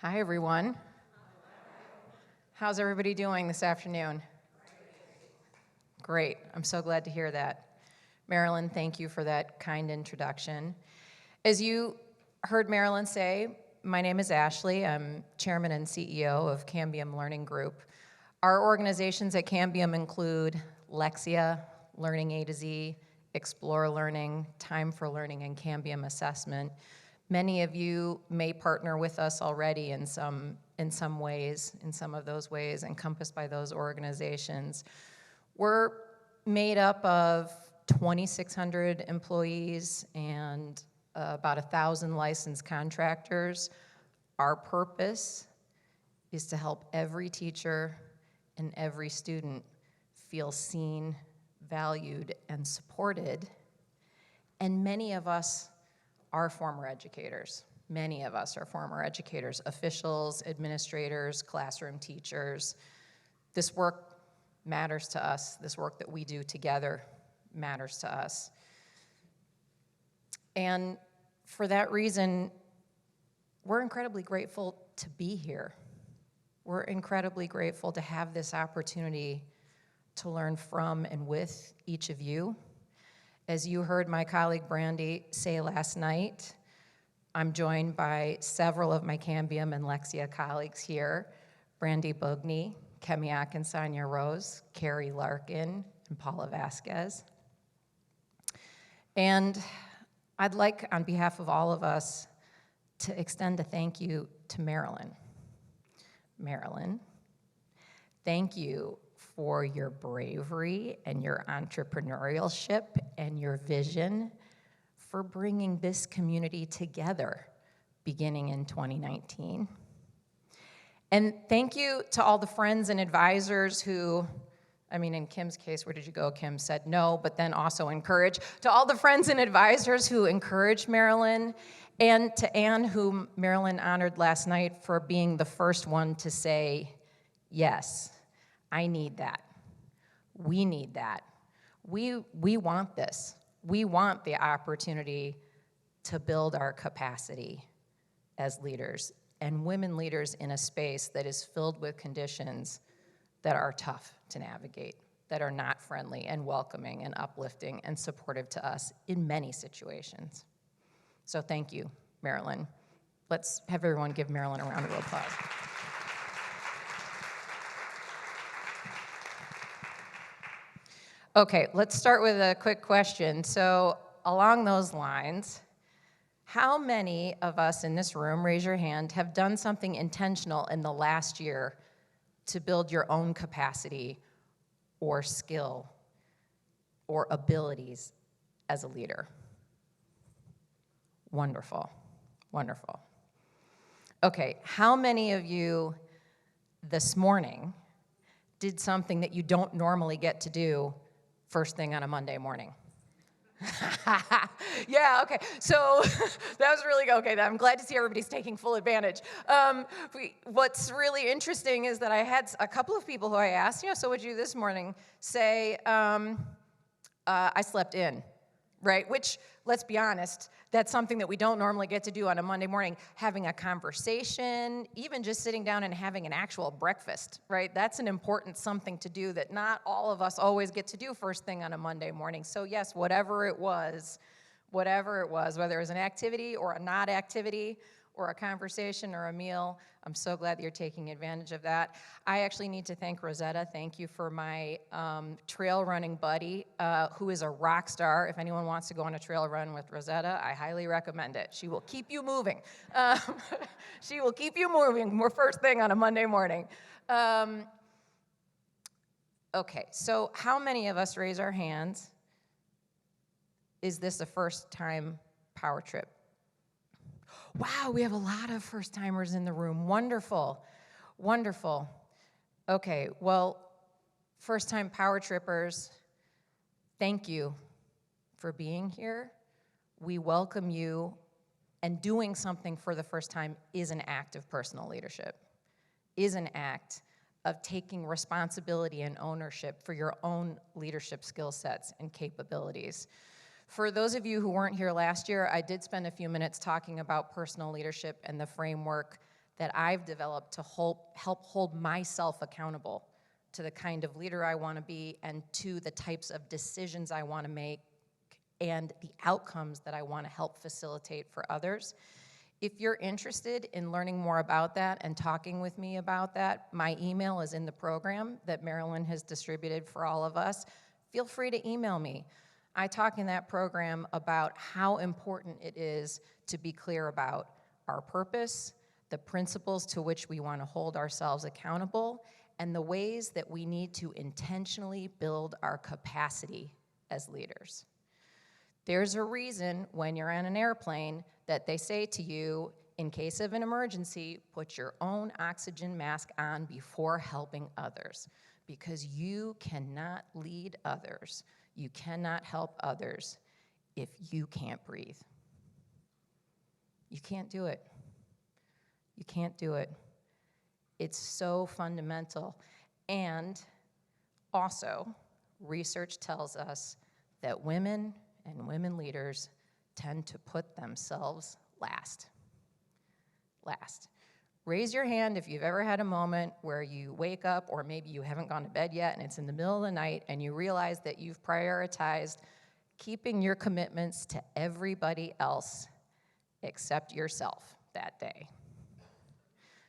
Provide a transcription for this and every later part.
Hi, everyone. How's everybody doing this afternoon? Great. I'm so glad to hear that. Marilyn, thank you for that kind introduction. As you heard Marilyn say, my name is Ashley. I'm chairman and CEO of Cambium Learning Group. Our organizations at Cambium include Lexia, Learning A to Z, Explore Learning, Time for Learning, and Cambium Assessment. Many of you may partner with us already in some ways, in some of those ways encompassed by those organizations. We're made up of 2,600 employees and about 1,000 licensed contractors. Our purpose is to help every teacher and every student feel seen, valued, and supported. And many of us are former educators. Many of us are former educators, officials, administrators, classroom teachers. This work matters to us. This work that we do together matters to us. And for that reason, we're incredibly grateful to be here. We're incredibly grateful to have this opportunity to learn from and with each of you. As you heard my colleague Brandy say last night, I'm joined by several of my Cambium and Lexia colleagues here, Brandy Bogney, Kemiak and Sonia Rose, Carrie Larkin, and Paula Vasquez. And I'd like, on behalf of all of us, to extend a thank you to Marilyn. Marilyn, thank you for your bravery and your entrepreneurship and your vision for bringing this community together beginning in 2019. And thank you to all the friends and advisors who, I mean, in Kim's case, where did you go? Kim said no, but then also encourage. To all the friends and advisors who encouraged Marilyn, and to Anne, whom Marilyn honored last night for being the first one to say, yes, I need that. We need that. We want this. We want the opportunity to build our capacity as leaders and women leaders in a space that is filled with conditions that are tough to navigate, that are not friendly and welcoming and uplifting and supportive to us in many situations. So thank you, Marilyn. Let's have everyone give Marilyn a round of applause. Okay, let's start with a quick question. So along those lines, how many of us in this room, raise your hand, have done something intentional in the last year to build your own capacity or skill or abilities as a leader? Wonderful, wonderful. Okay, how many of you this morning did something that you don't normally get to do first thing on a Monday morning? Yeah, okay, so that was really, okay, I'm glad to see everybody's taking full advantage. What's really interesting is that I had a couple of people who I asked, so what'd you do this morning, say, I slept in, right? Which, let's be honest, that's something that we don't normally get to do on a Monday morning. Having a conversation, even just sitting down and having an actual breakfast, right? That's an important something to do that not all of us always get to do first thing on a Monday morning. So yes, whatever it was, whether it was an activity or a not activity, or a conversation or a meal, I'm so glad that you're taking advantage of that. I actually need to thank Rosetta. Thank you for my trail running buddy, who is a rock star. If anyone wants to go on a trail run with Rosetta, I highly recommend it. She will keep you moving. She will keep you moving more first thing on a Monday morning. Okay, so how many of us, raise our hands, is this a first time power trip? Wow, we have a lot of first-timers in the room. Wonderful, wonderful. Okay, well, first-time power trippers, thank you for being here. We welcome you, and doing something for the first time is an act of personal leadership, is an act of taking responsibility and ownership for your own leadership skill sets and capabilities. For those of you who weren't here last year, I did spend a few minutes talking about personal leadership and the framework that I've developed to help hold myself accountable to the kind of leader I want to be and to the types of decisions I want to make and the outcomes that I want to help facilitate for others. If you're interested in learning more about that and talking with me about that, my email is in the program that Marilyn has distributed for all of us. Feel free to email me. I talk in that program about how important it is to be clear about our purpose, the principles to which we want to hold ourselves accountable, and the ways that we need to intentionally build our capacity as leaders. There's a reason when you're on an airplane that they say to you, in case of an emergency, put your own oxygen mask on before helping others, because you cannot lead others, you cannot help others if you can't breathe. You can't do it. You can't do it. It's so fundamental. And also, research tells us that women and women leaders tend to put themselves last. Last. Raise your hand if you've ever had a moment where you wake up, or maybe you haven't gone to bed yet and it's in the middle of the night and you realize that you've prioritized keeping your commitments to everybody else except yourself that day.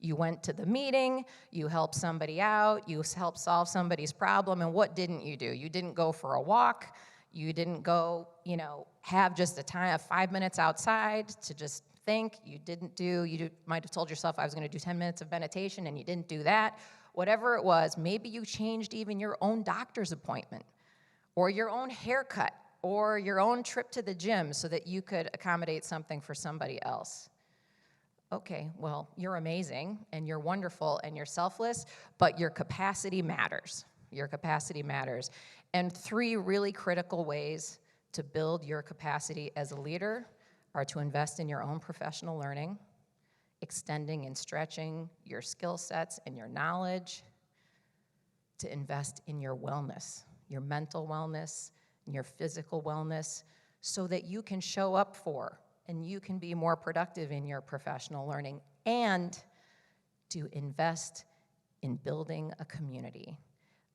You went to the meeting, you helped somebody out, you helped solve somebody's problem, and what didn't you do? You didn't go for a walk, you didn't go, have just a time of 5 minutes outside to just think. You might have told yourself, I was gonna do 10 minutes of meditation, and you didn't do that. Whatever it was, maybe you changed even your own doctor's appointment, or your own haircut, or your own trip to the gym so that you could accommodate something for somebody else. Okay, well, you're amazing, and you're wonderful, and you're selfless, but your capacity matters. Your capacity matters. And 3 really critical ways to build your capacity as a leader are to invest in your own professional learning, extending and stretching your skill sets and your knowledge, to invest in your wellness, your mental wellness, and your physical wellness, so that you can show up for and you can be more productive in your professional learning, and to invest in building a community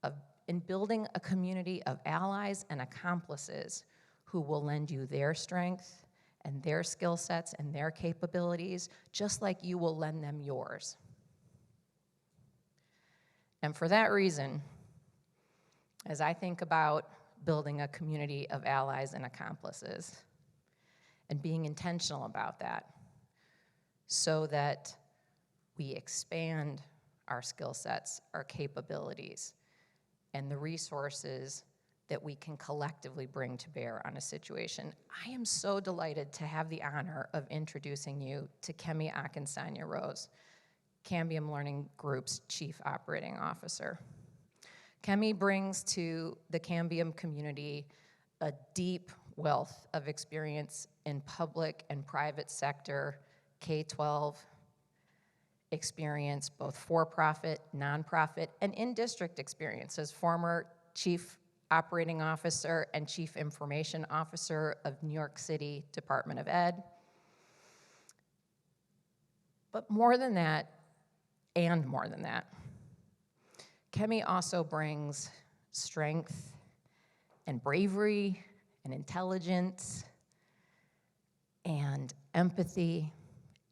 of allies and accomplices who will lend you their strength and their skill sets and their capabilities, just like you will lend them yours. And for that reason, as I think about building a community of allies and accomplices, and being intentional about that, so that we expand our skill sets, our capabilities, and the resources that we can collectively bring to bear on a situation. I am so delighted to have the honor of introducing you to Kemi Akinsanya-Rose, Cambium Learning Group's Chief Operating Officer. Kemi brings to the Cambium community a deep wealth of experience in public and private sector K-12 experience, both for-profit, nonprofit, and in-district experience as former Chief Operating Officer and Chief Information Officer of New York City Department of Ed. But more than that, Kemi also brings strength and bravery and intelligence and empathy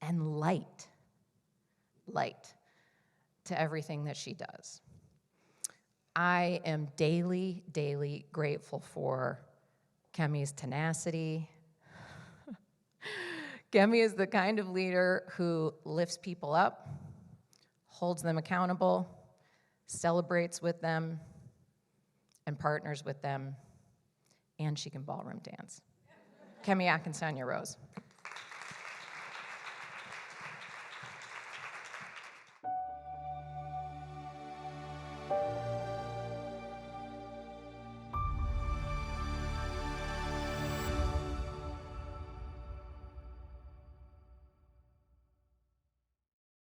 and light to everything that she does. I am daily grateful for Kemi's tenacity. Kemi is the kind of leader who lifts people up, holds them accountable, celebrates with them, and partners with them, and she can ballroom dance. Kemi Akinsanya-Rose.